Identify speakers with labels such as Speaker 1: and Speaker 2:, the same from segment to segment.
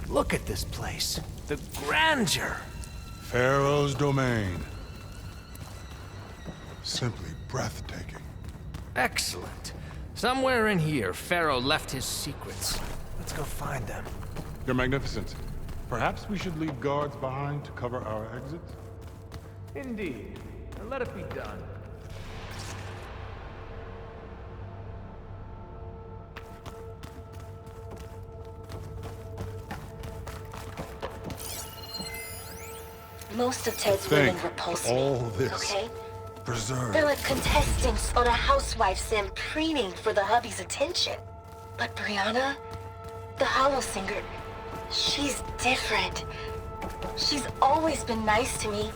Speaker 1: Look at this place. The grandeur.
Speaker 2: Pharaoh's domain. Simply breathtaking.
Speaker 1: Excellent. Somewhere in here, Pharaoh left his secrets. Let's go find them.
Speaker 2: Your Magnificence, perhaps we should leave guards behind to cover our exits?
Speaker 1: Indeed. And let it be done.
Speaker 3: Most of Ted's women repulse me,
Speaker 2: all this
Speaker 3: okay?
Speaker 2: preserved.
Speaker 3: They're like contestants on a housewife sim preening for the hubby's attention. But Brianna, the Hollow Singer, she's different. She's always been nice to me.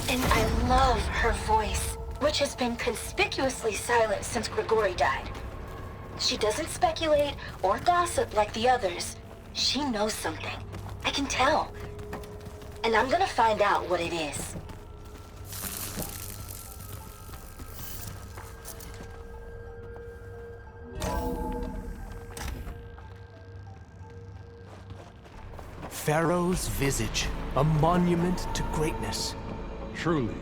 Speaker 3: And I love her voice, which has been conspicuously silent since Grigori died. She doesn't speculate or gossip like the others. She knows something. I can tell. And I'm gonna find out what it is.
Speaker 1: Pharaoh's visage, a monument to greatness.
Speaker 2: Truly,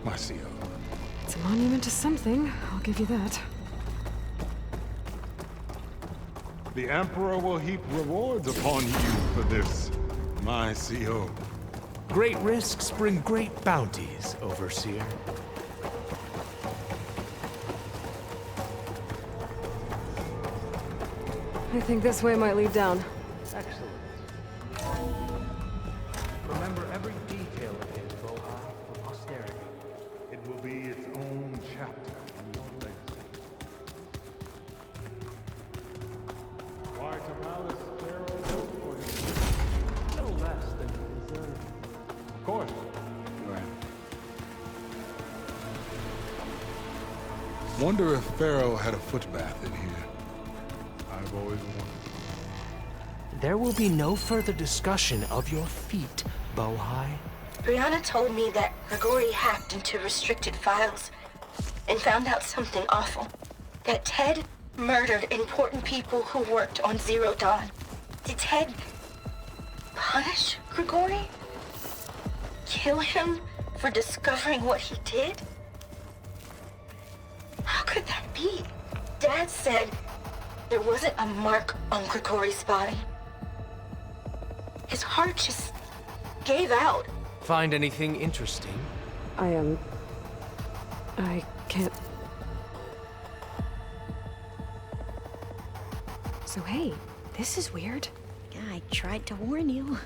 Speaker 2: my CEO.
Speaker 4: It's a monument to something, I'll give you that.
Speaker 2: The Emperor will heap rewards upon you for this, my CEO.
Speaker 1: Great risks bring great bounties, Overseer.
Speaker 4: I think this way might lead down.
Speaker 1: Excellent. Remember every detail of it, Bohai, for posterity.
Speaker 2: It will be its own chapter in your legacy. Why to Palace Pharaoh built for you?
Speaker 1: No less than he deserved.
Speaker 2: Of course. Wonder if Pharaoh had a footbath in here. I've always wondered.
Speaker 1: There will be no further discussion of your feet, Bohai.
Speaker 3: Brianna told me that Grigori hacked into restricted files and found out something awful. That Ted murdered important people who worked on Zero Dawn. Did Ted punish Grigori? Kill him for discovering what he did? How could that be? Dad said there wasn't a mark on Grigori's body. His heart just gave out.
Speaker 1: Find anything interesting?
Speaker 4: I can't... So hey, this is weird.
Speaker 5: Yeah, I tried to warn you.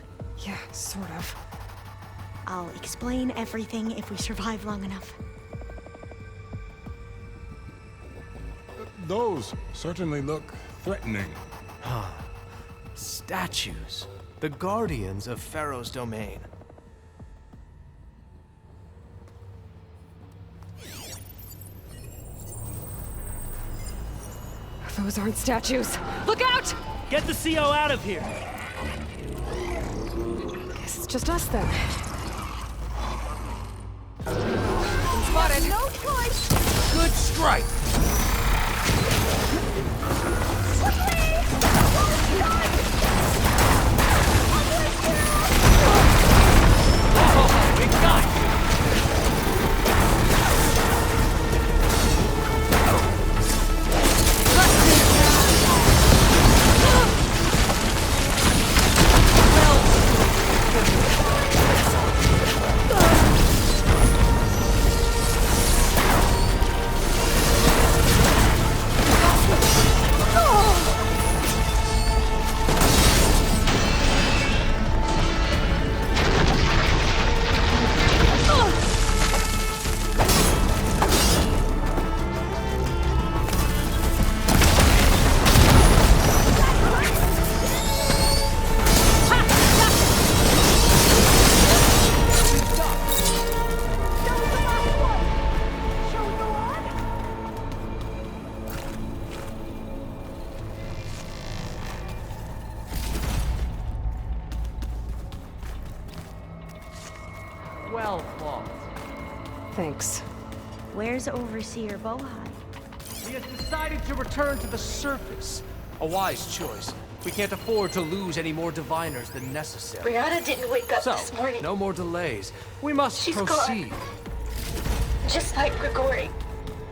Speaker 4: Yeah, sort of.
Speaker 5: I'll explain everything if we survive long enough.
Speaker 2: Those certainly look threatening.
Speaker 1: Statues. The guardians of Pharaoh's domain.
Speaker 4: Those aren't statues. Look out!
Speaker 6: Get the CO out of here!
Speaker 4: Guess it's just us then. Spotted.
Speaker 5: No choice!
Speaker 1: Good strike! Oh, big guy! Well fought.
Speaker 4: Thanks.
Speaker 5: Where's Overseer Bohai?
Speaker 1: He has decided to return to the surface. A wise choice. We can't afford to lose any more diviners than necessary.
Speaker 3: Brianna didn't wake up
Speaker 1: So,
Speaker 3: this morning.
Speaker 1: no more delays. We must
Speaker 3: She's
Speaker 1: proceed.
Speaker 3: gone. Just like Grigori.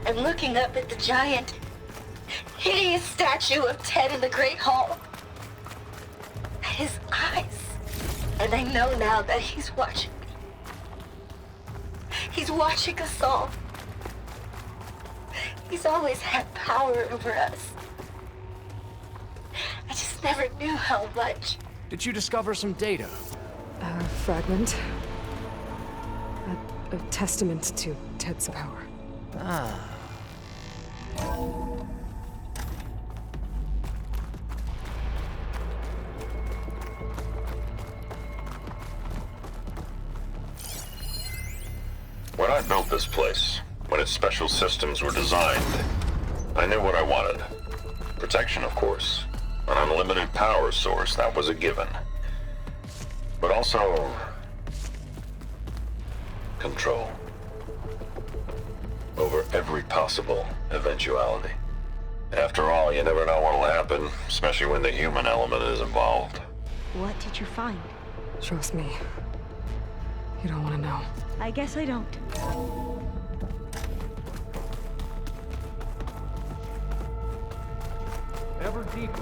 Speaker 3: I'm looking up at the giant, hideous statue of Ted in the Great Hall. His eyes. And I know now that he's watching me. He's watching us all. He's always had power over us. I just never knew how much.
Speaker 1: Did you discover some data?
Speaker 4: A fragment. A testament to Ted's power.
Speaker 7: When I built this place, when its special systems were designed, I knew what I wanted. Protection, of course. An unlimited power source, that was a given. But also... control. Over every possible eventuality. After all, you never know what'll happen, especially when the human element is involved.
Speaker 5: What did you find?
Speaker 4: Trust me. You don't want to know.
Speaker 5: I guess I don't.
Speaker 1: Ever deeper.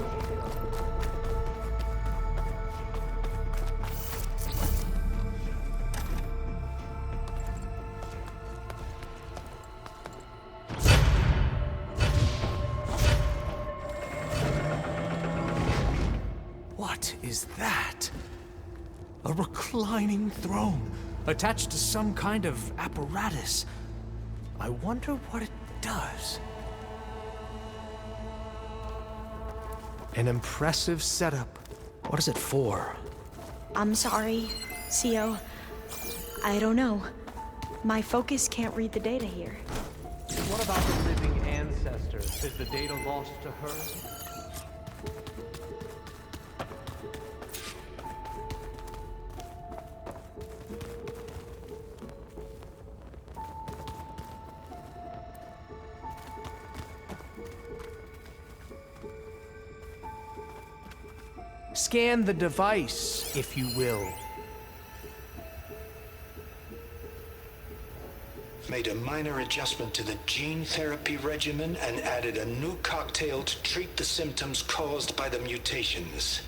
Speaker 1: What is that? A reclining throne, attached to some kind of apparatus. I wonder what it does. An impressive setup. What is it for?
Speaker 5: I'm sorry, CO. I don't know. My focus can't read the data here.
Speaker 1: What about the living ancestor? Is the data lost to her? Scan the device, if you will.
Speaker 8: Made a minor adjustment to the gene therapy regimen and added a new cocktail to treat the symptoms caused by the mutations.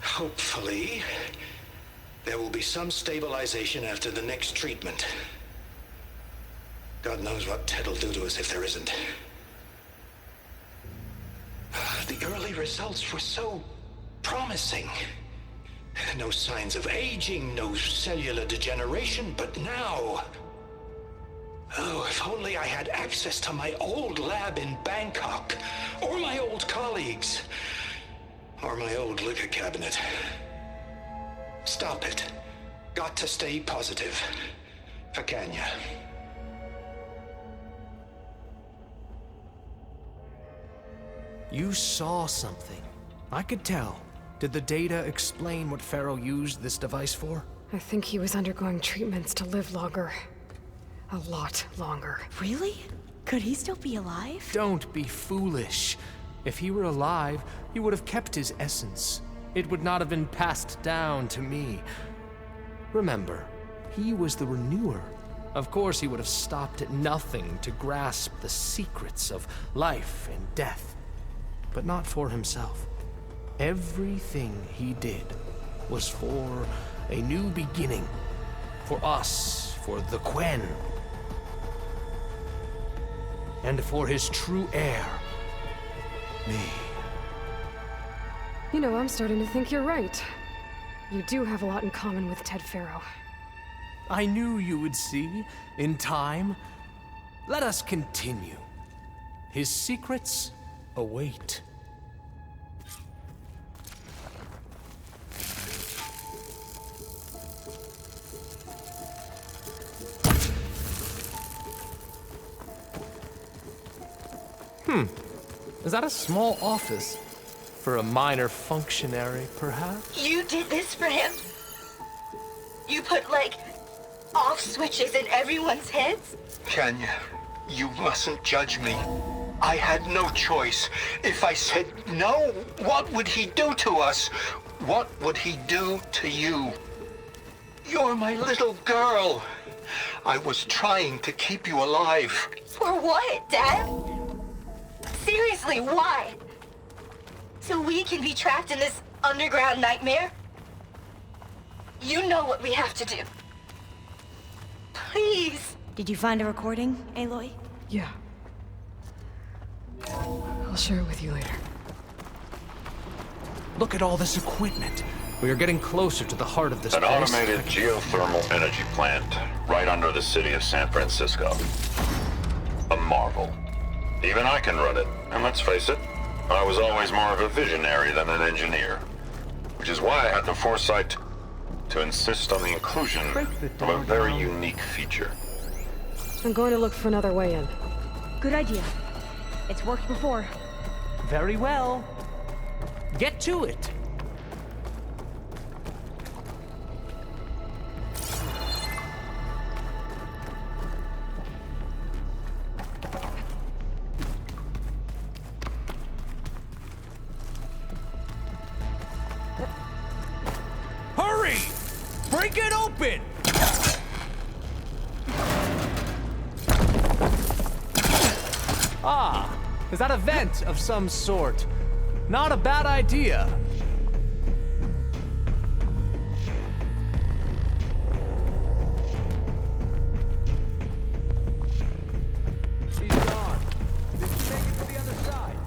Speaker 8: Hopefully, there will be some stabilization after the next treatment. God knows what Ted'll do to us if there isn't. The early results were so promising. No signs of aging, no cellular degeneration, but now... Oh, if only I had access to my old lab in Bangkok, or my old colleagues, or my old liquor cabinet. Stop it. Got to stay positive. For Kenya.
Speaker 1: You saw something. I could tell. Did the data explain what Pharaoh used this device for?
Speaker 4: I think he was undergoing treatments to live longer. A lot longer.
Speaker 5: Really? Could he still be alive?
Speaker 1: Don't be foolish. If he were alive, he would have kept his essence. It would not have been passed down to me. Remember, he was the renewer. Of course, he would have stopped at nothing to grasp the secrets of life and death. But not for himself. Everything he did was for a new beginning. For us, for the Quen. And for his true heir, me.
Speaker 4: You know, I'm starting to think you're right. You do have a lot in common with Ted Pharaoh.
Speaker 1: I knew you would see, in time. Let us continue. His secrets await. Is that a small office? For a minor functionary, perhaps?
Speaker 3: You did this for him? You put, like, off switches in everyone's heads?
Speaker 8: Kenya, you mustn't judge me. I had no choice. If I said no, what would he do to us? What would he do to you? You're my little girl. I was trying to keep you alive.
Speaker 3: For what, Dad? Seriously, why? So we can be trapped in this underground nightmare? You know what we have to do. Please.
Speaker 5: Did you find a recording, Aloy?
Speaker 4: Yeah. I'll share it with you later.
Speaker 1: Look at all this equipment. We are getting closer to the heart of this
Speaker 7: An
Speaker 1: place.
Speaker 7: automated geothermal energy plant right under the city of San Francisco. A marvel. Even I can run it, and let's face it, I was always more of a visionary than an engineer. Which is why I had the foresight to insist on the inclusion of a very unique feature.
Speaker 4: I'm going to look for another way in.
Speaker 5: Good idea. It's worked before.
Speaker 1: Very well. Get to it. Hurry! Break it open! Ah, is that a vent of some sort? Not a bad idea. She's gone. Did she make it to the other side?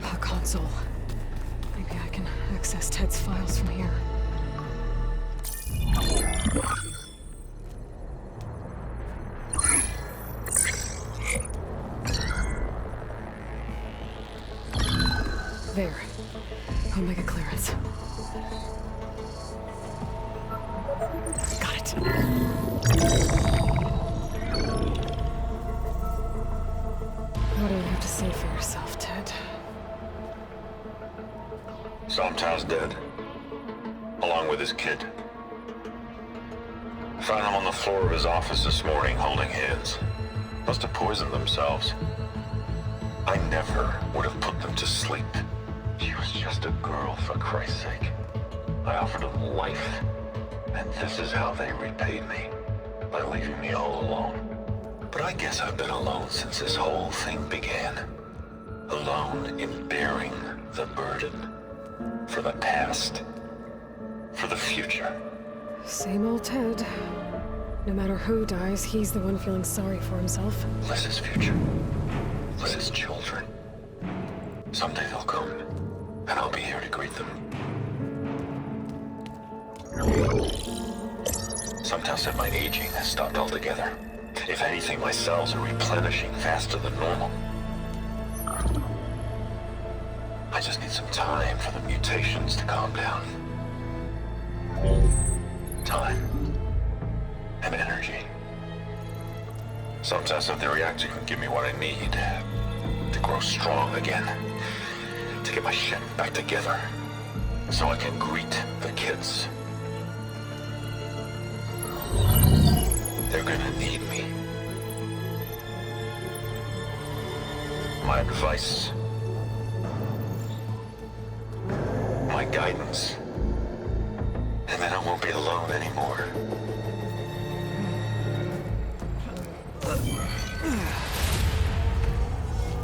Speaker 4: A console. Maybe I can access Ted's files from here. There. Omega clearance. Got it. What do you have to say for yourself, Ted?
Speaker 7: Somtow's dead. Along with his kid. Found him on the floor of his office this morning, holding hands. Must have poisoned themselves. I never would have put them to sleep. She was just a girl, for Christ's sake. I offered them life, and this is how they repaid me. By leaving me all alone. But I guess I've been alone since this whole thing began. Alone in bearing the burden. For the past. For the future.
Speaker 4: Same old Ted. No matter who dies, he's the one feeling sorry for himself.
Speaker 7: Liz's future. Liz's children. Someday they'll come, and I'll be here to greet them. Sometimes said my aging has stopped altogether. If anything, my cells are replenishing faster than normal. I just need some time for the mutations to calm down. Time. And energy. Sometimes said the reactor can give me what I need to grow strong again. To get my shit back together. So I can greet the kids. They're gonna need me. My advice. My guidance. And then I won't be alone anymore.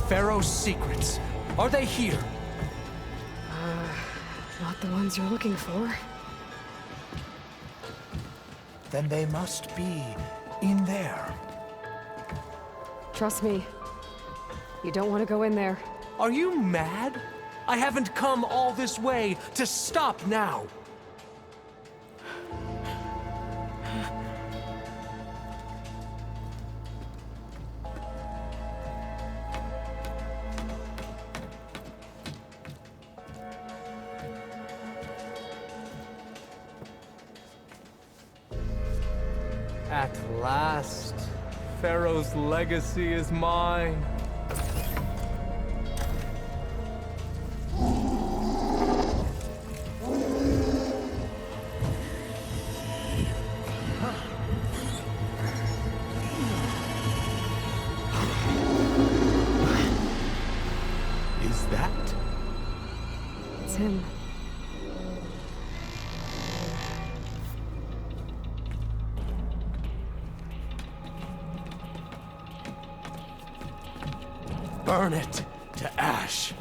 Speaker 1: Pharaoh's secrets. Are they here?
Speaker 4: Not the ones you're looking for.
Speaker 1: Then they must be in there.
Speaker 4: Trust me. You don't want to go in there.
Speaker 1: Are you mad? I haven't come all this way to stop now. At last, Pharaoh's legacy is mine. Is that?
Speaker 4: It's him.
Speaker 1: Burn it to ash.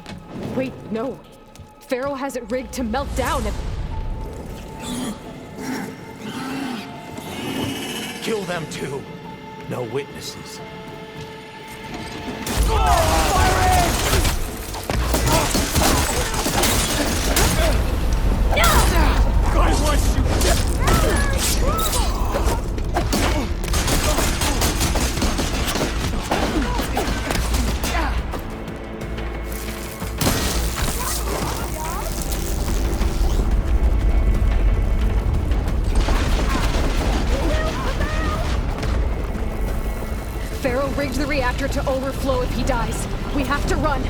Speaker 4: Wait, no. Pharaoh has it rigged to melt down if...
Speaker 1: Kill them too. No witnesses. I want you
Speaker 4: Pharaoh rigged the reactor to overflow if he dies. We have to run.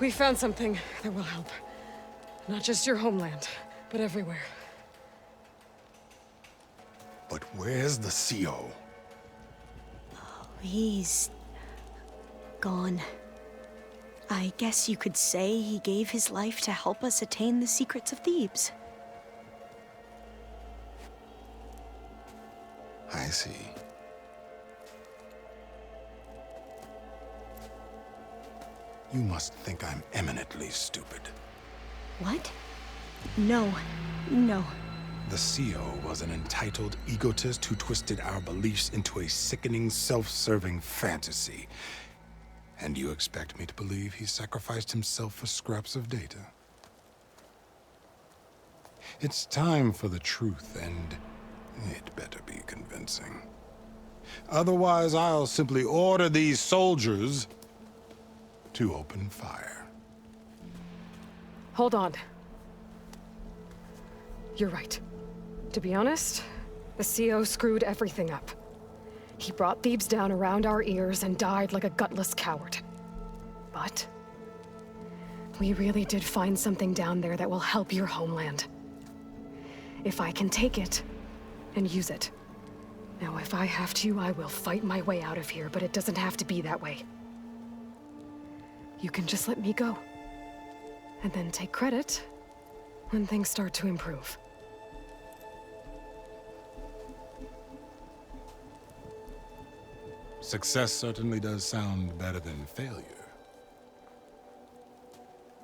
Speaker 4: We found something that will help. Not just your homeland, but everywhere.
Speaker 2: But where's the CO?
Speaker 5: He's gone. I guess you could say he gave his life to help us attain the secrets of Thebes.
Speaker 2: I see. You must think I'm eminently stupid.
Speaker 5: What? No. No.
Speaker 2: The CO was an entitled egotist who twisted our beliefs into a sickening, self-serving fantasy. And you expect me to believe he sacrificed himself for scraps of data? It's time for the truth, and it better be convincing. Otherwise, I'll simply order these soldiers to open fire.
Speaker 4: Hold on. You're right. To be honest, the CO screwed everything up. He brought Thebes down around our ears and died like a gutless coward. But we really did find something down there that will help your homeland. If I can take it and use it. Now, if I have to, I will fight my way out of here, but it doesn't have to be that way. You can just let me go. And then take credit when things start to improve.
Speaker 2: Success certainly does sound better than failure.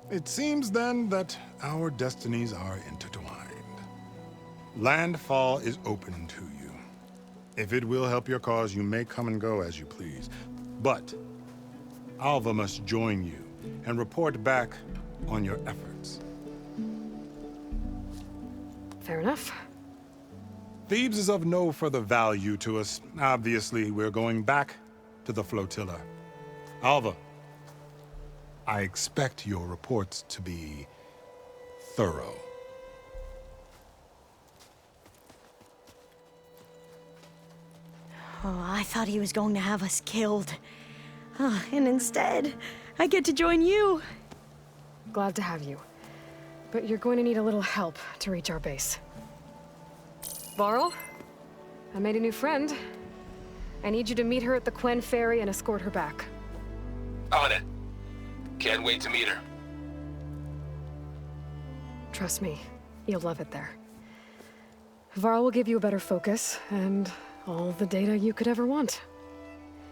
Speaker 2: It seems then that our destinies are intertwined. Landfall is open to you. If it will help your cause, you may come and go as you please. But Alva must join you and report back on your efforts.
Speaker 4: Fair enough.
Speaker 2: Thebes is of no further value to us. Obviously, we're going back to the flotilla. Alva, I expect your reports to be thorough.
Speaker 5: Oh, I thought he was going to have us killed. And instead, I get to join you.
Speaker 4: Glad to have you. But you're going to need a little help to reach our base. Varl, I made a new friend. I need you to meet her at the Quen Ferry and escort her back.
Speaker 9: On it. Can't wait to meet her.
Speaker 4: Trust me, you'll love it there. Varl will give you a better focus, and all the data you could ever want.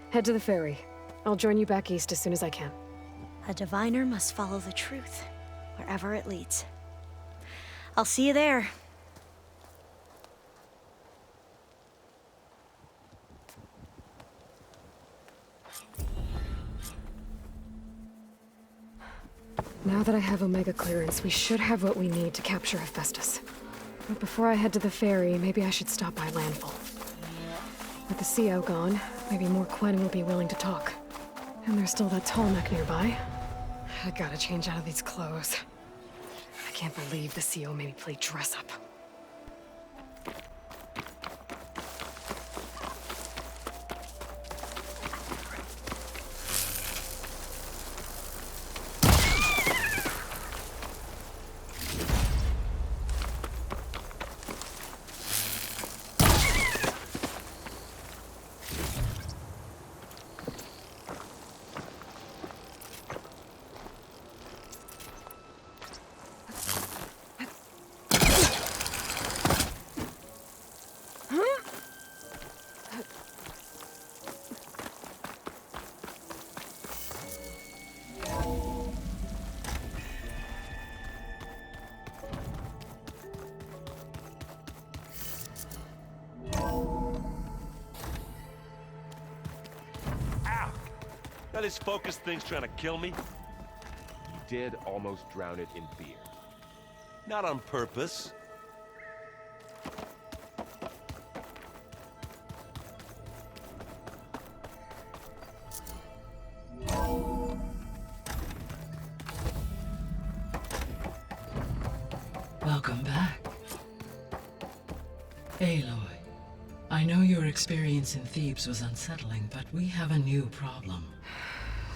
Speaker 4: Head to the ferry. I'll join you back east as soon as I can.
Speaker 5: A diviner must follow the truth, wherever it leads. I'll see you there.
Speaker 4: Now that I have Omega clearance, we should have what we need to capture Hephaestus. But before I head to the ferry, maybe I should stop by Landfall. With the CO gone, maybe more Quen will be willing to talk. And there's still that tall neck nearby. I gotta change out of these clothes. I can't believe the CO made me play dress up.
Speaker 6: Now this focus thing's trying to kill me.
Speaker 10: You did almost drown it in beer.
Speaker 6: Not on purpose.
Speaker 11: Welcome back. Aloy, I know your experience in Thebes was unsettling, but we have a new problem.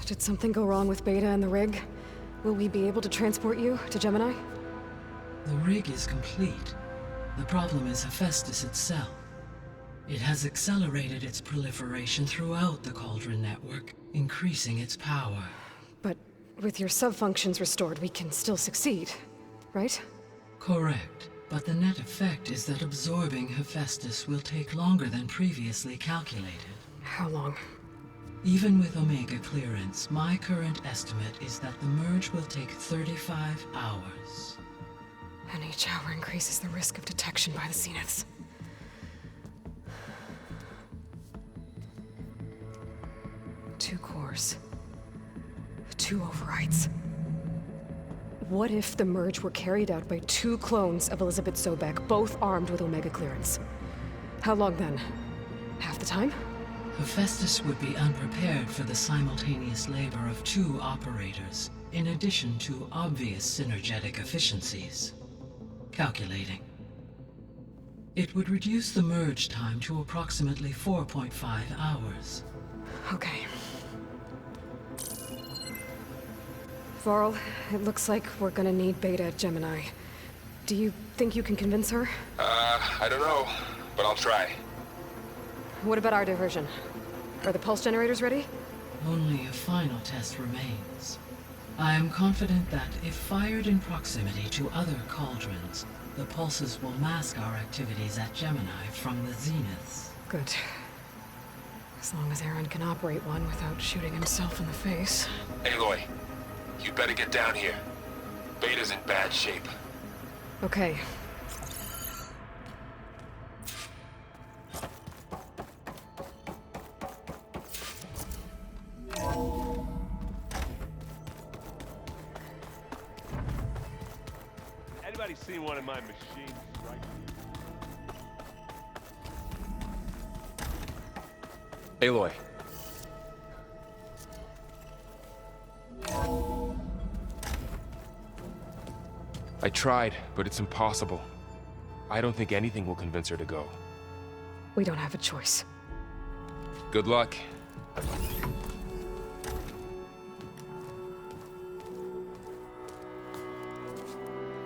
Speaker 4: Did something go wrong with Beta and the rig? Will we be able to transport you to Gemini?
Speaker 11: The rig is complete. The problem is Hephaestus itself. It has accelerated its proliferation throughout the Cauldron network, increasing its power.
Speaker 4: But with your sub-functions restored, we can still succeed, right?
Speaker 11: Correct. But the net effect is that absorbing Hephaestus will take longer than previously calculated.
Speaker 4: How long?
Speaker 11: Even with Omega clearance, my current estimate is that the merge will take 35 hours.
Speaker 4: And each hour increases the risk of detection by the Zeniths. Two cores. 2 overrides. What if the merge were carried out by 2 clones of Elizabeth Sobek, both armed with Omega clearance? How long then? Half the time?
Speaker 11: Hephaestus would be unprepared for the simultaneous labor of 2 operators, in addition to obvious synergetic efficiencies. Calculating. It would reduce the merge time to approximately 4.5 hours.
Speaker 4: Okay. Varl, it looks like we're gonna need Beta at Gemini. Do you think you can convince her?
Speaker 9: I don't know, but I'll try.
Speaker 4: What about our diversion? Are the pulse generators ready?
Speaker 11: Only a final test remains. I am confident that if fired in proximity to other cauldrons, the pulses will mask our activities at Gemini from the Zeniths.
Speaker 4: Good. As long as Aaron can operate one without shooting himself in the face.
Speaker 9: Aloy, you better get down here. Beta's in bad shape.
Speaker 4: Okay.
Speaker 6: Anybody seen one of my machines, right?
Speaker 10: Aloy. I tried, but it's impossible. I don't think anything will convince her to go.
Speaker 4: We don't have a choice.
Speaker 10: Good luck.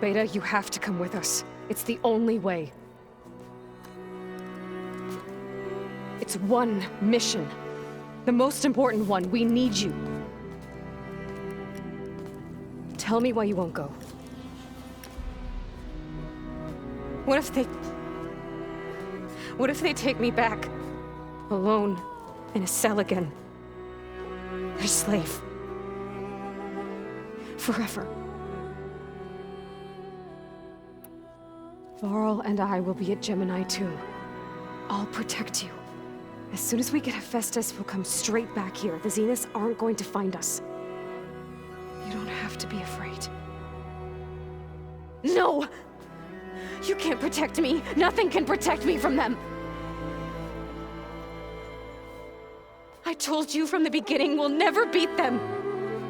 Speaker 4: Beta, you have to come with us. It's the only way. It's one mission. The most important one. We need you. Tell me why you won't go. What if they take me back? Alone, in a cell again. Their slave. Forever. Varl and I will be at Gemini too. I'll protect you. As soon as we get Hephaestus, we'll come straight back here. The Zeniths aren't going to find us. You don't have to be afraid. No! You can't protect me. Nothing can protect me from them. I told you from the beginning we'll never beat them.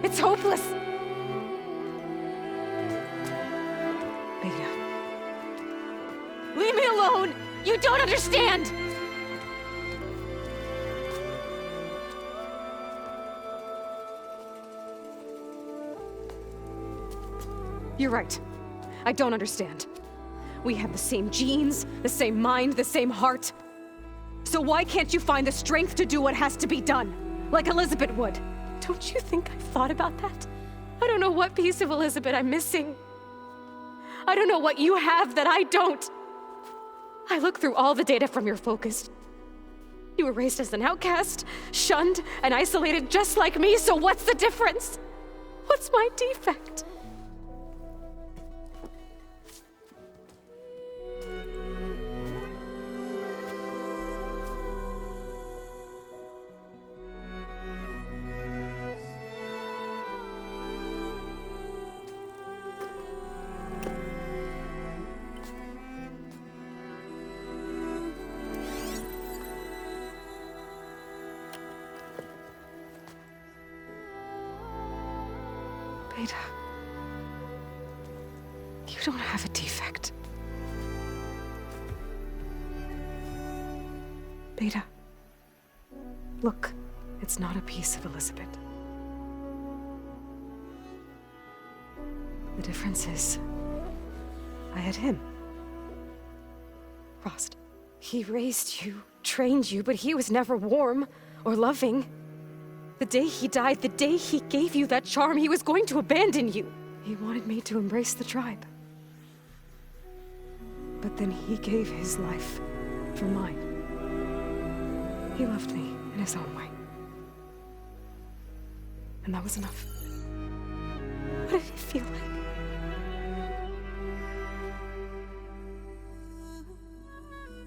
Speaker 4: It's hopeless. Beta. Leave me alone! You don't understand! You're right. I don't understand. We have the same genes, the same mind, the same heart. So why can't you find the strength to do what has to be done? Like Elizabeth would. Don't you think I've thought about that? I don't know what piece of Elizabeth I'm missing. I don't know what you have that I don't. I looked through all the data from your focus. You were raised as an outcast, shunned, and isolated just like me, so what's the difference? What's my defect? Beta, you don't have a defect. Beta, look, it's not a piece of Elizabeth. difference is, I had him. Rost. He raised you, trained you, but he was never warm or loving. The day he died, the day he gave you that charm, he was going to abandon you. He wanted me to embrace the tribe. But then he gave his life for mine. He loved me in his own way. And that was enough. What did it feel like?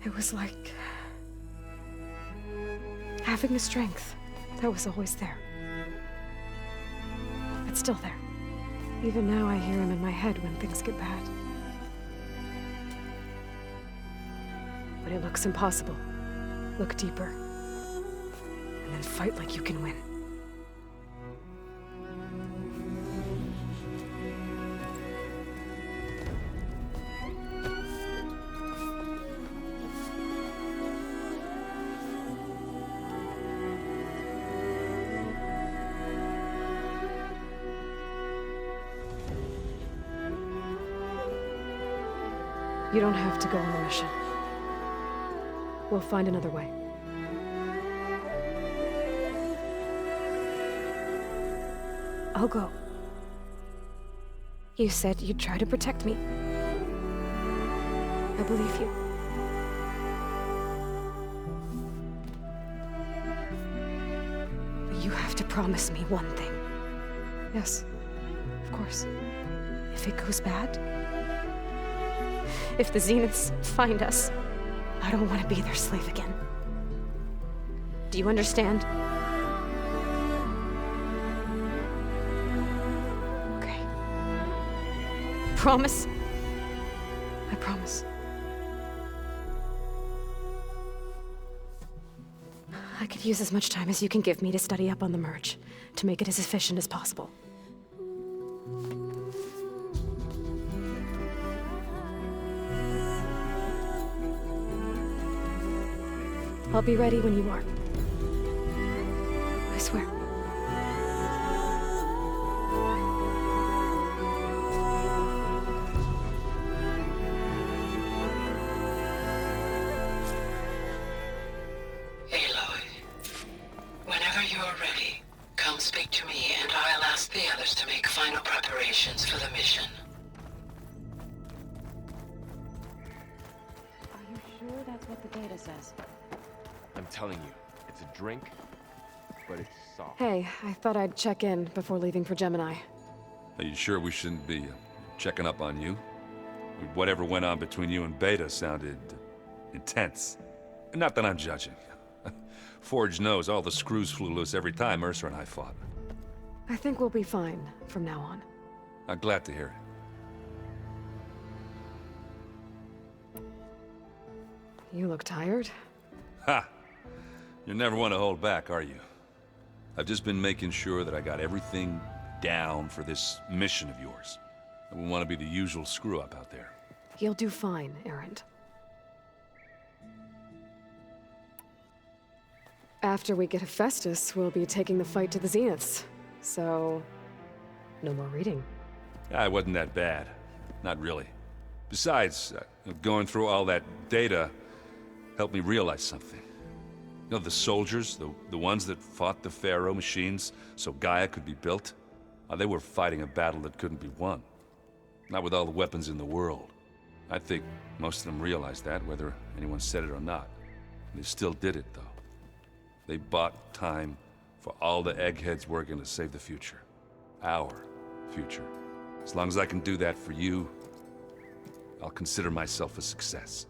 Speaker 4: It was like having a strength that was always there. It's still there. Even now I hear him in my head when things get bad. But it looks impossible. Look deeper. And then fight like you can win. You don't have to go on the mission. We'll find another way. I'll go. You said you'd try to protect me. I believe you. But you have to promise me one thing. Yes, of course. If it goes bad, if the Zeniths find us, I don't want to be their slave again. Do you understand? Okay. Promise? I promise. I could use as much time as you can give me to study up on the merge, to make it as efficient as possible. I'll be ready when you are. I swear.
Speaker 11: Aloy, whenever you're ready, come speak to me and I'll ask the others to make final preparations for the mission.
Speaker 12: Are you sure that's what the data says?
Speaker 10: I'm telling you, it's a drink, but it's soft.
Speaker 4: Hey, I thought I'd check in before leaving for Gemini.
Speaker 13: Are you sure we shouldn't be checking up on you? Whatever went on between you and Beta sounded intense. Not that I'm judging. Forge knows all the screws flew loose every time Mercer and I fought.
Speaker 4: I think we'll be fine from now on.
Speaker 13: I'm glad to hear it.
Speaker 4: You look tired.
Speaker 13: Ha! You never want to hold back, are you? I've just been making sure that I got everything down for this mission of yours. I wouldn't want to be the usual screw-up out there.
Speaker 4: You'll do fine, Erend. After we get Hephaestus, we'll be taking the fight to the Zeniths. So, no more reading.
Speaker 13: It wasn't that bad. Not really. Besides, going through all that data helped me realize something. You know, the soldiers, the ones that fought the Pharaoh machines so Gaia could be built, they were fighting a battle that couldn't be won. Not with all the weapons in the world. I think most of them realized that, whether anyone said it or not. They still did it, though. They bought time for all the eggheads working to save the future. Our future. As long as I can do that for you, I'll consider myself a success.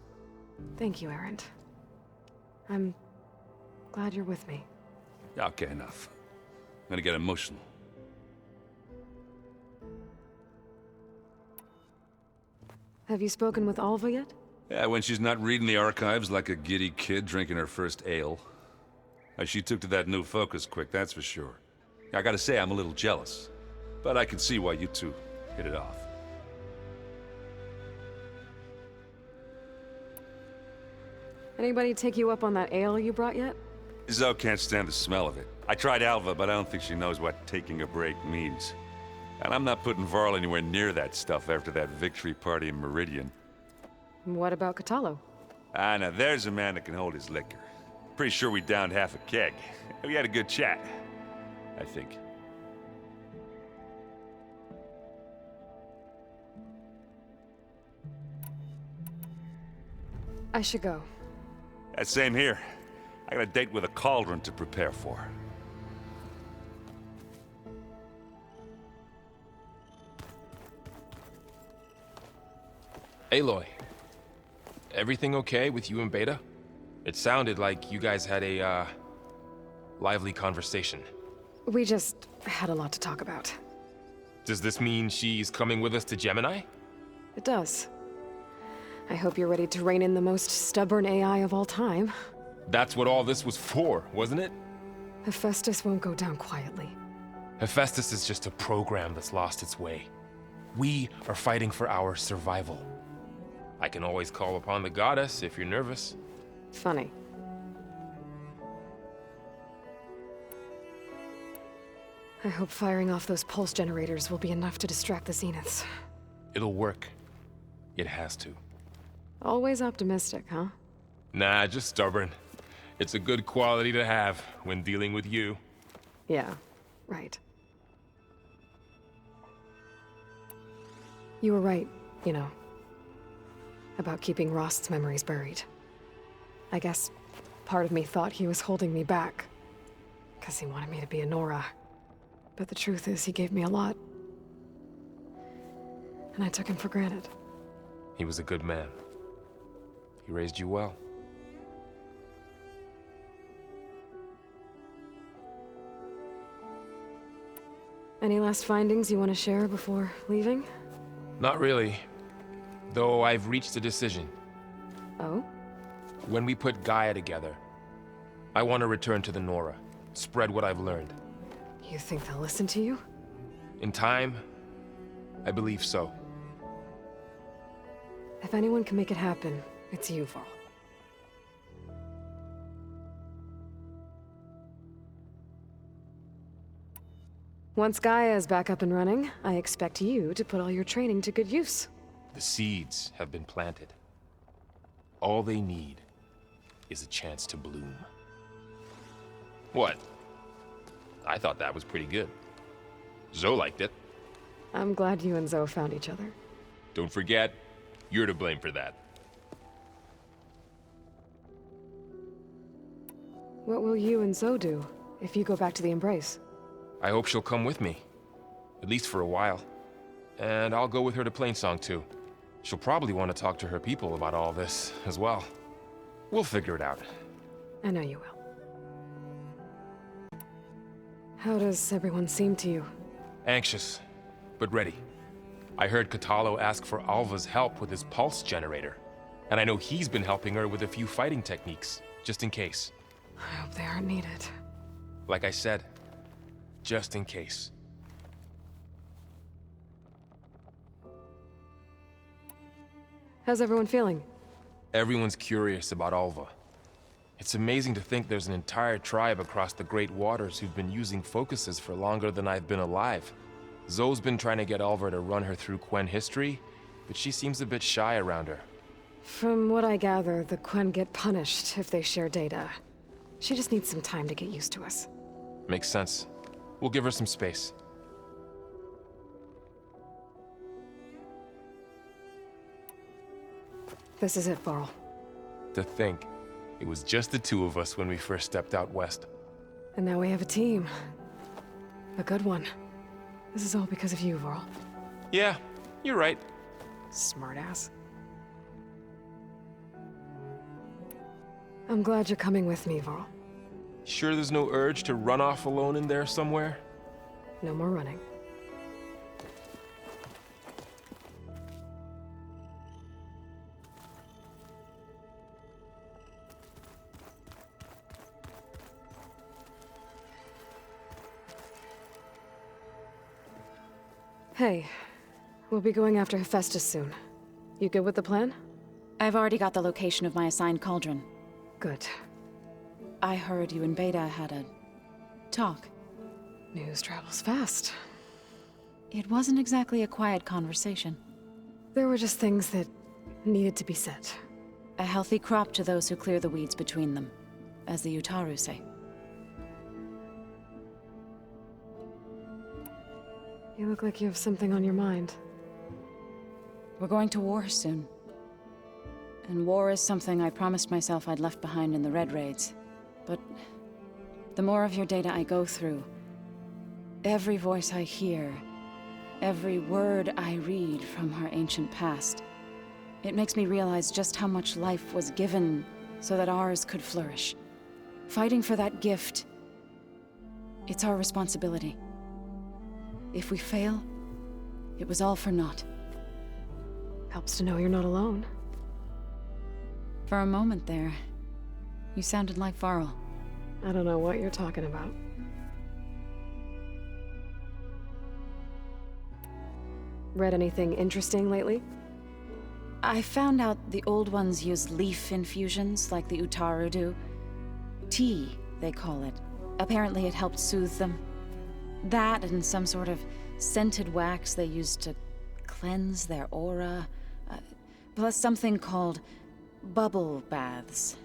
Speaker 4: Thank you, Erend. I'm glad you're with me.
Speaker 13: Okay, enough. I'm gonna get emotional.
Speaker 4: Have you spoken with Alva yet?
Speaker 13: Yeah, when she's not reading the archives like a giddy kid drinking her first ale. She took to that new focus quick, that's for sure. I gotta say, I'm a little jealous. But I can see why you two hit it off.
Speaker 4: Anybody take you up on that ale you brought yet?
Speaker 13: Zoe can't stand the smell of it. I tried Alva, but I don't think she knows what taking a break means. And I'm not putting Varl anywhere near that stuff after that victory party in Meridian.
Speaker 4: What about Kotallo?
Speaker 13: Ah, now there's a man that can hold his liquor. Pretty sure we downed half a keg. We had a good chat, I think.
Speaker 4: I should go.
Speaker 13: Same here. I got a date with a cauldron to prepare for.
Speaker 10: Aloy, everything okay with you and Beta? It sounded like you guys had a, lively conversation.
Speaker 4: We just had a lot to talk about.
Speaker 10: Does this mean she's coming with us to Gemini?
Speaker 4: It does. I hope you're ready to rein in the most stubborn AI of all time.
Speaker 10: That's what all this was for, wasn't it?
Speaker 4: Hephaestus won't go down quietly.
Speaker 10: Hephaestus is just a program that's lost its way. We are fighting for our survival. I can always call upon the goddess if you're nervous.
Speaker 4: Funny. I hope firing off those pulse generators will be enough to distract the Zeniths.
Speaker 10: It'll work. It has to.
Speaker 4: Always optimistic, huh?
Speaker 10: Nah, just stubborn. It's a good quality to have when dealing with you.
Speaker 4: Yeah, right. You were right, you know, about keeping Rost's memories buried. I guess part of me thought he was holding me back, because he wanted me to be a Nora. But the truth is, he gave me a lot. And I took him for granted.
Speaker 10: He was a good man. He raised you well.
Speaker 4: Any last findings you want to share before leaving?
Speaker 10: Not really. Though I've reached a decision.
Speaker 4: Oh?
Speaker 10: When we put Gaia together, I want to return to the Nora. Spread what I've learned.
Speaker 4: You think they'll listen to you?
Speaker 10: In time, I believe so.
Speaker 4: If anyone can make it happen, it's you, Varl. Once Gaia is back up and running, I expect you to put all your training to good use.
Speaker 10: The seeds have been planted. All they need is a chance to bloom. What? I thought that was pretty good. Zoe liked it.
Speaker 4: I'm glad you and Zoe found each other.
Speaker 10: Don't forget, you're to blame for that.
Speaker 4: What will you and Zoe do if you go back to the Embrace?
Speaker 10: I hope she'll come with me. At least for a while. And I'll go with her to Plainsong too. She'll probably want to talk to her people about all this as well. We'll figure it out.
Speaker 4: I know you will. How does everyone seem to you?
Speaker 10: Anxious, but ready. I heard Kotallo ask for Alva's help with his pulse generator. And I know he's been helping her with a few fighting techniques, just in case.
Speaker 4: I hope they aren't needed.
Speaker 10: Like I said, just in case.
Speaker 4: How's everyone feeling?
Speaker 10: Everyone's curious about Alva. It's amazing to think there's an entire tribe across the Great Waters who've been using focuses for longer than I've been alive. Zoe's been trying to get Alva to run her through Quen history, but she seems a bit shy around her.
Speaker 4: From what I gather, the Quen get punished if they share data. She just needs some time to get used to us.
Speaker 10: Makes sense. We'll give her some space.
Speaker 4: This is it, Varl.
Speaker 10: To think, it was just the two of us when we first stepped out west.
Speaker 4: And now we have a team. A good one. This is all because of you, Varl.
Speaker 10: Yeah, you're right.
Speaker 4: Smartass. I'm glad you're coming with me, Varl.
Speaker 10: Sure there's no urge to run off alone in there somewhere?
Speaker 4: No more running. Hey, we'll be going after Hephaestus soon. You good with the plan?
Speaker 12: I've already got the location of my assigned cauldron.
Speaker 4: Good.
Speaker 12: I heard you and Beta had a talk.
Speaker 4: News travels fast.
Speaker 12: It wasn't exactly a quiet conversation.
Speaker 4: There were just things that needed to be said.
Speaker 12: A healthy crop to those who clear the weeds between them, as the Utaru say.
Speaker 4: You look like you have something on your mind.
Speaker 12: We're going to war soon. And war is something I promised myself I'd left behind in the Red Raids. But the more of your data I go through, every voice I hear, every word I read from our ancient past, it makes me realize just how much life was given so that ours could flourish. Fighting for that gift, it's our responsibility. If we fail, it was all for naught.
Speaker 4: Helps to know you're not alone.
Speaker 12: For a moment there, you sounded like Varl.
Speaker 4: I don't know what you're talking about. Read anything interesting lately?
Speaker 12: I found out the old ones use leaf infusions like the Utaru do. Tea, they call it. Apparently it helped soothe them. That and some sort of scented wax they used to cleanse their aura. Plus something called bubble baths.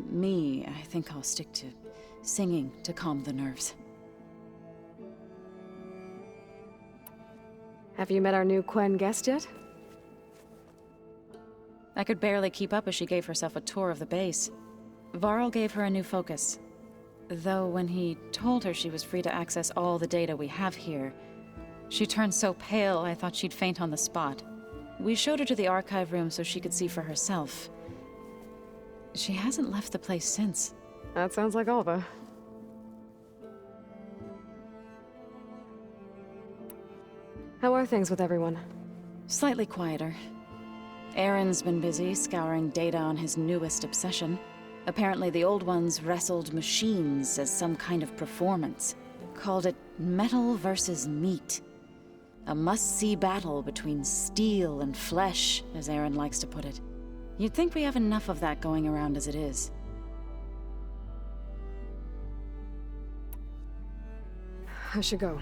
Speaker 12: Me, I think I'll stick to singing to calm the nerves.
Speaker 4: Have you met our new Quen guest yet?
Speaker 12: I could barely keep up as she gave herself a tour of the base. Varl gave her a new focus. Though when he told her she was free to access all the data we have here, she turned so pale I thought she'd faint on the spot. We showed her to the archive room so she could see for herself. She hasn't left the place since.
Speaker 4: That sounds like Alva. How are things with everyone?
Speaker 12: Slightly quieter. Aaron's been busy scouring data on his newest obsession. Apparently the old ones wrestled machines as some kind of performance. Called it metal versus meat. A must-see battle between steel and flesh, as Aaron likes to put it. You'd think we have enough of that going around as it is.
Speaker 4: I should go.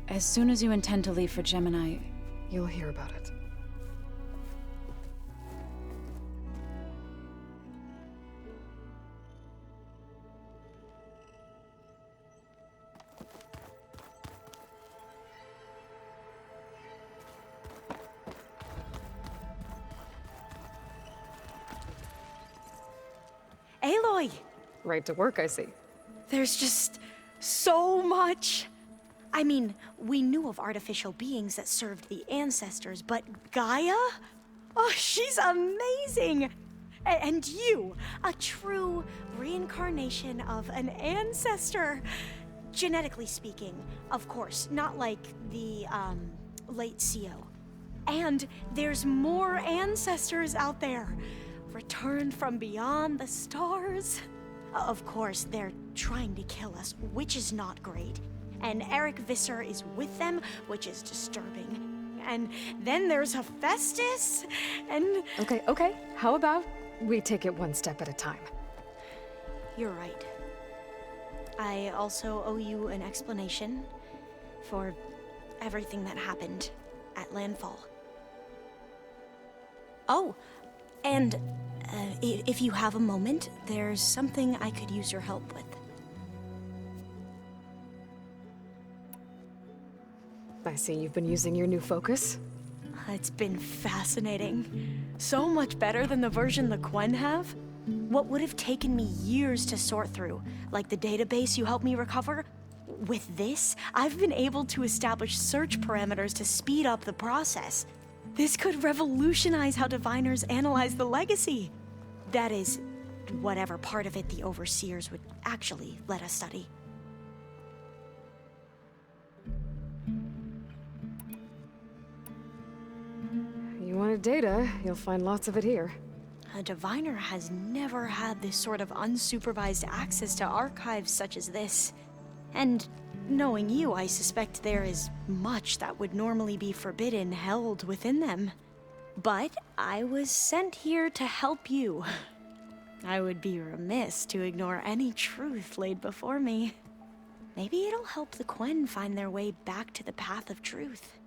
Speaker 12: As soon as you intend to leave for Gemini,
Speaker 4: you'll hear about it.
Speaker 5: Aloy!
Speaker 4: Right to work, I see.
Speaker 5: There's just so much. I mean, we knew of artificial beings that served the ancestors, but Gaia? Oh, she's amazing! And you, a true reincarnation of an ancestor. Genetically speaking, of course, not like the, late CO. And there's more ancestors out there, returned from beyond the stars. Of course, they're trying to kill us, which is not great. And Eric Visser is with them, which is disturbing. And then there's Hephaestus, and...
Speaker 4: Okay. How about we take it one step at a time?
Speaker 5: You're right. I also owe you an explanation for everything that happened at Landfall. Oh, and if you have a moment, there's something I could use your help with.
Speaker 4: I see you've been using your new focus.
Speaker 5: It's been fascinating. So much better than the version the Quen have. What would have taken me years to sort through, like the database you helped me recover, with this, I've been able to establish search parameters to speed up the process. This could revolutionize how diviners analyze the legacy. That is, whatever part of it the Overseers would actually let us study.
Speaker 4: You wanted data, you'll find lots of it here.
Speaker 5: A diviner has never had this sort of unsupervised access to archives such as this. And knowing you, I suspect there is much that would normally be forbidden held within them. But I was sent here to help you. I would be remiss to ignore any truth laid before me. Maybe it'll help the Quen find their way back to the path of truth.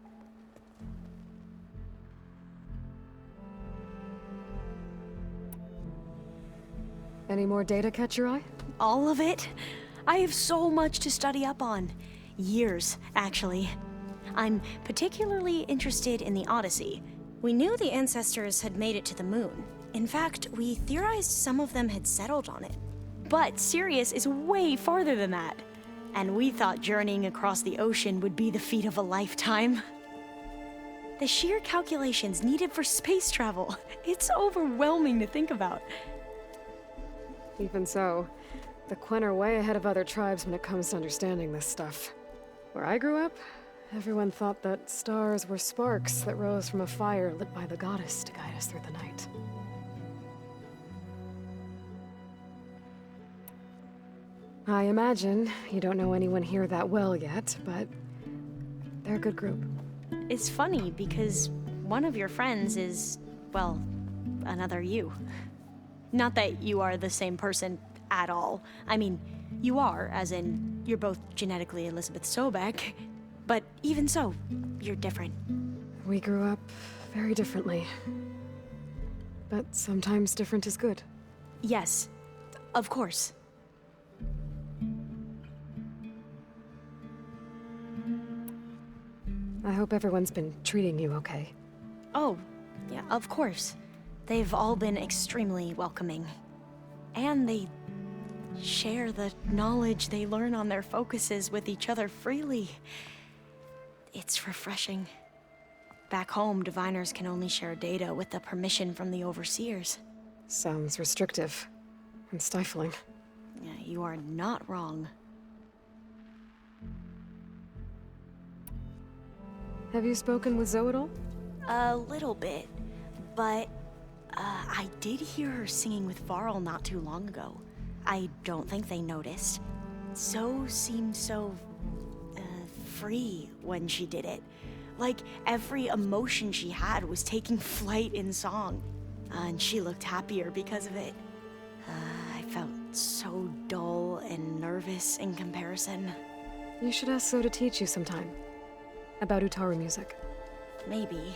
Speaker 4: Any more data catch your eye?
Speaker 5: All of it? I have so much to study up on. Years, actually. I'm particularly interested in the Odyssey. We knew the ancestors had made it to the moon. In fact, we theorized some of them had settled on it. But Sirius is way farther than that. And we thought journeying across the ocean would be the feat of a lifetime. The sheer calculations needed for space travel, it's overwhelming to think about.
Speaker 4: Even so, the Quen are way ahead of other tribes when it comes to understanding this stuff. Where I grew up, everyone thought that stars were sparks that rose from a fire lit by the goddess to guide us through the night. I imagine you don't know anyone here that well yet, but they're a good group.
Speaker 5: It's funny because one of your friends is, well, another you. Not that you are the same person at all. I mean, you are, as in, you're both genetically Elizabeth Sobek, but even so, you're different.
Speaker 4: We grew up very differently. But sometimes different is good.
Speaker 5: Yes, of course.
Speaker 4: I hope everyone's been treating you okay.
Speaker 5: Oh, yeah, of course. They've all been extremely welcoming. And they share the knowledge they learn on their focuses with each other freely. It's refreshing. Back home, diviners can only share data with the permission from the overseers.
Speaker 4: Sounds restrictive and stifling.
Speaker 5: Yeah, you are not wrong.
Speaker 4: Have you spoken with Zoe at all?
Speaker 5: A little bit, but I did hear her singing with Varl not too long ago. I don't think they noticed. Zoe seemed so free when she did it. Like every emotion she had was taking flight in song. And she looked happier because of it. I felt so dull and nervous in comparison.
Speaker 4: You should ask Zoe to teach you sometime. About Utaru music.
Speaker 5: Maybe.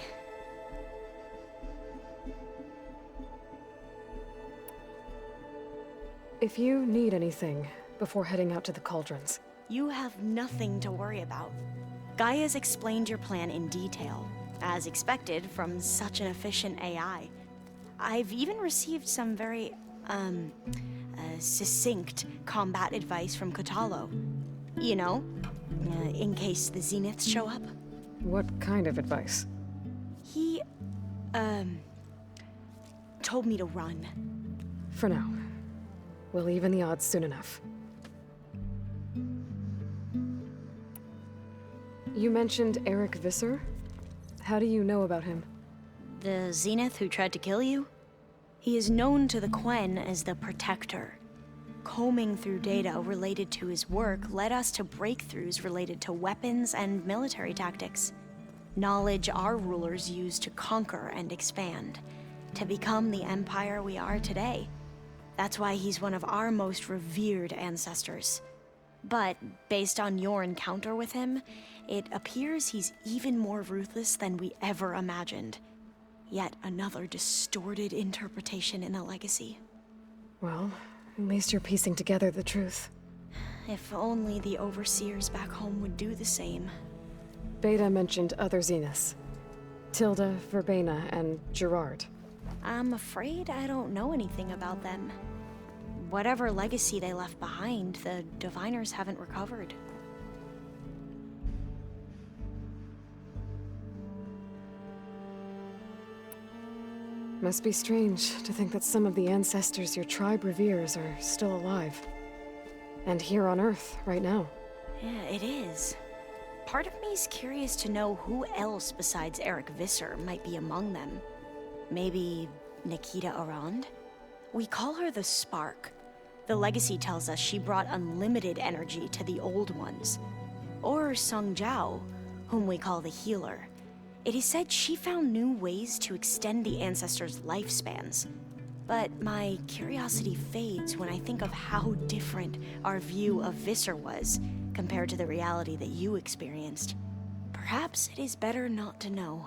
Speaker 4: If you need anything before heading out to the cauldrons.
Speaker 5: You have nothing to worry about. Gaia's explained your plan in detail, as expected from such an efficient AI. I've even received some very, succinct combat advice from Kotallo. You know, in case the Zeniths show up.
Speaker 4: What kind of advice?
Speaker 5: He, told me to run.
Speaker 4: For now. We'll even the odds soon enough. You mentioned Eric Visser? How do you know about him?
Speaker 5: The Zenith who tried to kill you? He is known to the Quen as the Protector. Combing through data related to his work led us to breakthroughs related to weapons and military tactics. Knowledge our rulers used to conquer and expand, to become the empire we are today. That's why he's one of our most revered ancestors. But based on your encounter with him, it appears he's even more ruthless than we ever imagined. Yet another distorted interpretation in the legacy.
Speaker 4: Well, at least you're piecing together the truth.
Speaker 5: If only the overseers back home would do the same.
Speaker 4: Beta mentioned other Zeniths. Tilda, Verbena, and Gerard.
Speaker 5: I'm afraid I don't know anything about them. Whatever legacy they left behind, the diviners haven't recovered.
Speaker 4: Must be strange to think that some of the ancestors your tribe reveres are still alive. And here on Earth, right now.
Speaker 5: Yeah, it is. Part of me's curious to know who else besides Eric Visser might be among them. Maybe Nikita Arand? We call her the Spark. The legacy tells us she brought unlimited energy to the old ones. Or Sung Jiao, whom we call the Healer. It is said she found new ways to extend the ancestors' lifespans. But my curiosity fades when I think of how different our view of Visser was compared to the reality that you experienced. Perhaps it is better not to know.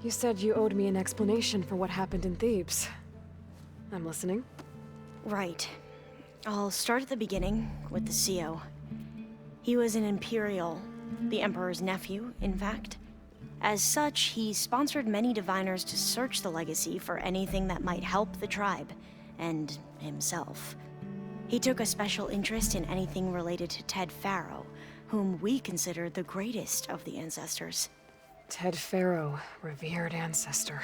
Speaker 4: You said you owed me an explanation for what happened in Thebes. I'm listening.
Speaker 5: Right. I'll start at the beginning with the CO. He was an Imperial, the Emperor's nephew, in fact. As such, he sponsored many diviners to search the Legacy for anything that might help the tribe, and himself. He took a special interest in anything related to Ted Faro, whom we considered the greatest of the ancestors.
Speaker 4: Ted Faro, revered ancestor.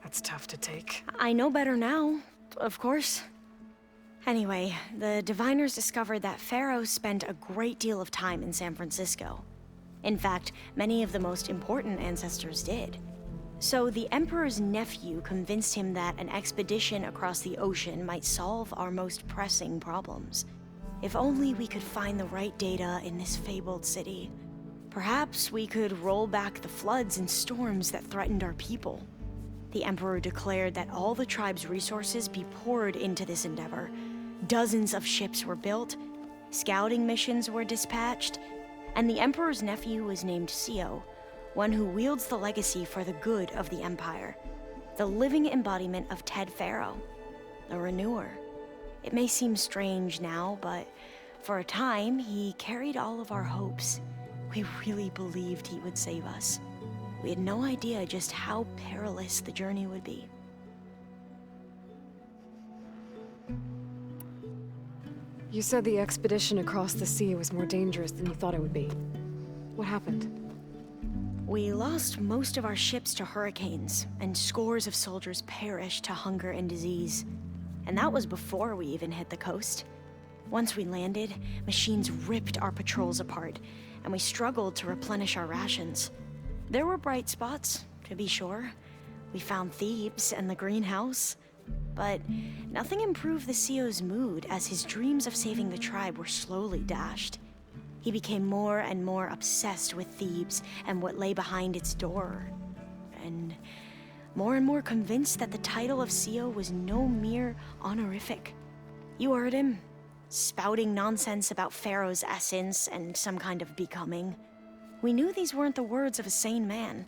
Speaker 4: That's tough to take.
Speaker 5: I know better now, of course. Anyway, the diviners discovered that Faro spent a great deal of time in San Francisco. In fact, many of the most important ancestors did. So the Emperor's nephew convinced him that an expedition across the ocean might solve our most pressing problems. If only we could find the right data in this fabled city. Perhaps we could roll back the floods and storms that threatened our people. The Emperor declared that all the tribe's resources be poured into this endeavor. Dozens of ships were built, scouting missions were dispatched, and the Emperor's nephew was named CO, one who wields the legacy for the good of the Empire, the living embodiment of Ted Faro, the Renewer. It may seem strange now, but for a time, he carried all of our hopes. We really believed he would save us. We had no idea just how perilous the journey would be.
Speaker 4: You said the expedition across the sea was more dangerous than you thought it would be. What happened?
Speaker 5: We lost most of our ships to hurricanes, and scores of soldiers perished to hunger and disease. And that was before we even hit the coast. Once we landed, machines ripped our patrols apart, and we struggled to replenish our rations. There were bright spots, to be sure. We found Thebes and the greenhouse. But nothing improved the CO's mood as his dreams of saving the tribe were slowly dashed. He became more and more obsessed with Thebes and what lay behind its door. And more convinced that the title of CO was no mere honorific. You heard him, spouting nonsense about Pharaoh's essence and some kind of becoming. We knew these weren't the words of a sane man,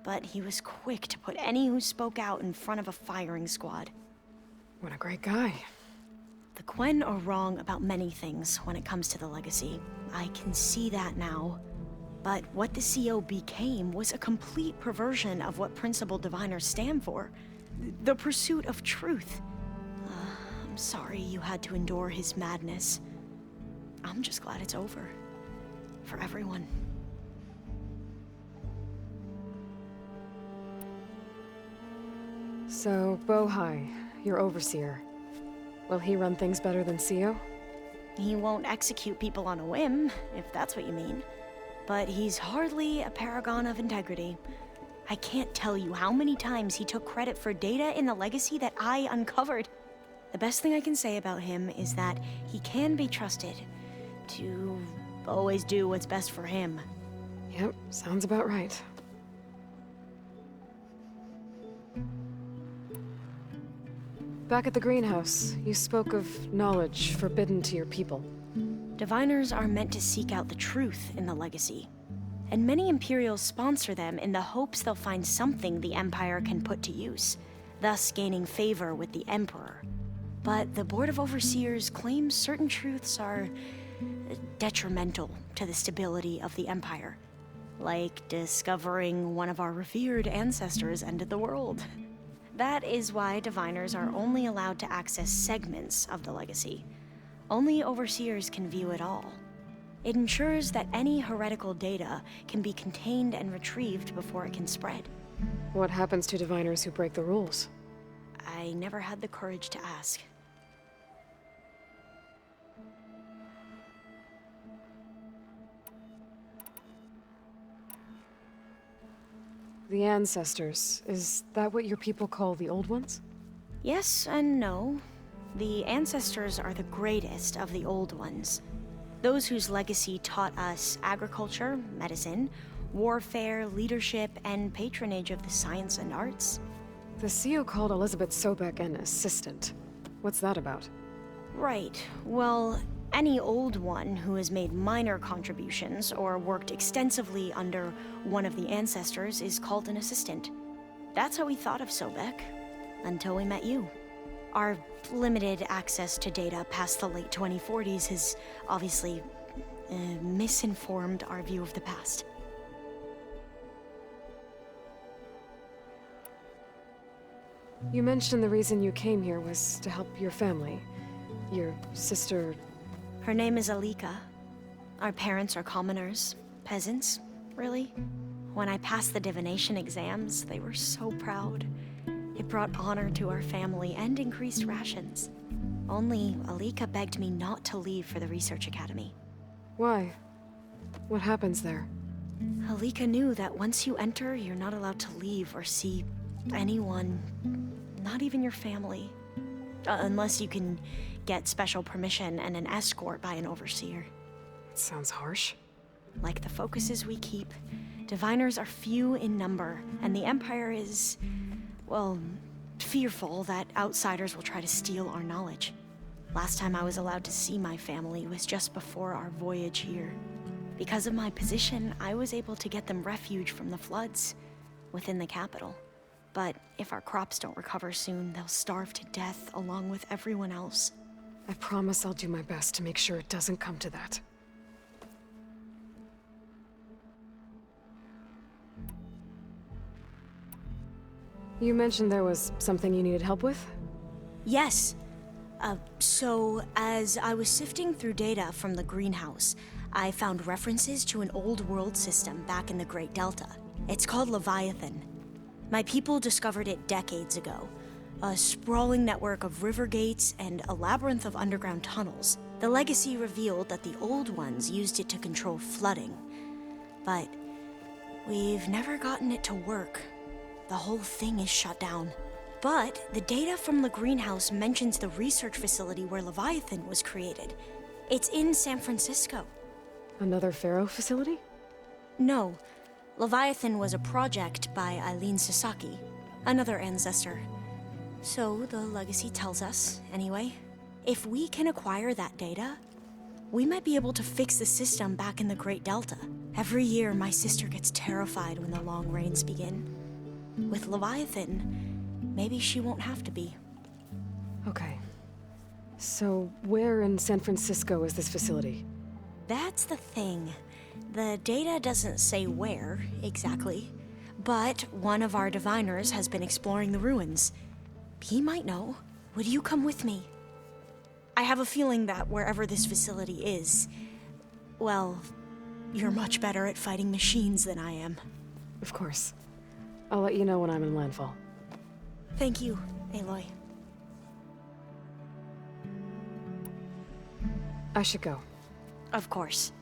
Speaker 5: but he was quick to put any who spoke out in front of a firing squad.
Speaker 4: What a great guy.
Speaker 5: The Quen are wrong about many things when it comes to the Legacy. I can see that now. But what the CO became was a complete perversion of what principled diviners stand for. The pursuit of truth. I'm sorry you had to endure his madness. I'm just glad it's over. For everyone.
Speaker 4: So, Bohai, your overseer. Will he run things better than CO?
Speaker 5: He won't execute people on a whim, if that's what you mean. But he's hardly a paragon of integrity. I can't tell you how many times he took credit for data in the Legacy that I uncovered. The best thing I can say about him is that he can be trusted to always do what's best for him.
Speaker 4: Yep, sounds about right. Back at the greenhouse, you spoke of knowledge forbidden to your people.
Speaker 5: Diviners are meant to seek out the truth in the Legacy, and many Imperials sponsor them in the hopes they'll find something the Empire can put to use, thus gaining favor with the Emperor. But the Board of Overseers claims certain truths are detrimental to the stability of the Empire, like discovering one of our revered ancestors ended the world. That is why diviners are only allowed to access segments of the Legacy. Only overseers can view it all. It ensures that any heretical data can be contained and retrieved before it can spread.
Speaker 4: What happens to diviners who break the rules?
Speaker 5: I never had the courage to ask.
Speaker 4: The ancestors, is that what your people call the old ones?
Speaker 5: Yes and no. The ancestors are the greatest of the old ones. Those whose legacy taught us agriculture, medicine, warfare, leadership, and patronage of the science and arts.
Speaker 4: The CO called Elizabeth Sobek an assistant. What's that about?
Speaker 5: Right. Well, any old one who has made minor contributions or worked extensively under one of the ancestors is called an assistant. That's how we thought of Sobek, until we met you. Our limited access to data past the late 2040s has obviously misinformed our view of the past.
Speaker 4: You mentioned the reason you came here was to help your family. Your sister...
Speaker 5: Her name is Alika. Our parents are commoners. Peasants, really. When I passed the divination exams, they were so proud. It brought honor to our family and increased rations. Only Alika begged me not to leave for the Research Academy.
Speaker 4: Why? What happens there?
Speaker 5: Alika knew that once you enter, you're not allowed to leave or see anyone, not even your family. Unless you can get special permission and an escort by an overseer.
Speaker 4: It sounds harsh.
Speaker 5: Like the focuses we keep, diviners are few in number, and the Empire is, well, fearful that outsiders will try to steal our knowledge. Last time I was allowed to see my family was just before our voyage here. Because of my position, I was able to get them refuge from the floods within the capital. But if our crops don't recover soon, they'll starve to death along with everyone else.
Speaker 4: I promise I'll do my best to make sure it doesn't come to that. You mentioned there was something you needed help with?
Speaker 5: Yes. So as I was sifting through data from the greenhouse, I found references to an old world system back in the Great Delta. It's called Leviathan. My people discovered it decades ago. A sprawling network of river gates and a labyrinth of underground tunnels. The legacy revealed that the old ones used it to control flooding. But we've never gotten it to work. The whole thing is shut down. But the data from the greenhouse mentions the research facility where Leviathan was created. It's in San Francisco.
Speaker 4: Another Pharaoh facility?
Speaker 5: No. Leviathan was a project by Eileen Sasaki, another ancestor. So the legacy tells us, anyway. If we can acquire that data, we might be able to fix the system back in the Great Delta. Every year, my sister gets terrified when the long rains begin. With Leviathan, maybe she won't have to be.
Speaker 4: Okay. So, where in San Francisco is this facility?
Speaker 5: That's the thing. The data doesn't say where, exactly. But one of our diviners has been exploring the ruins. He might know. Would you come with me? I have a feeling that wherever this facility is, well, you're much better at fighting machines than I am.
Speaker 4: Of course. I'll let you know when I'm in landfall.
Speaker 5: Thank you, Aloy.
Speaker 4: I should go.
Speaker 5: Of course.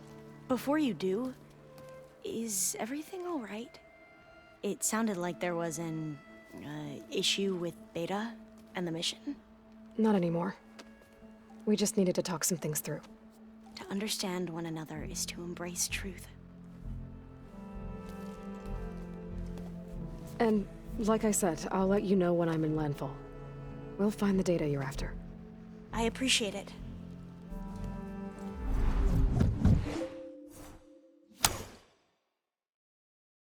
Speaker 5: Before you do, is everything all right? It sounded like there was an issue with Beta and the mission.
Speaker 4: Not anymore. We just needed to talk some things through.
Speaker 5: To understand one another is to embrace truth.
Speaker 4: And, like I said, I'll let you know when I'm in landfall. We'll find the data you're after.
Speaker 5: I appreciate it.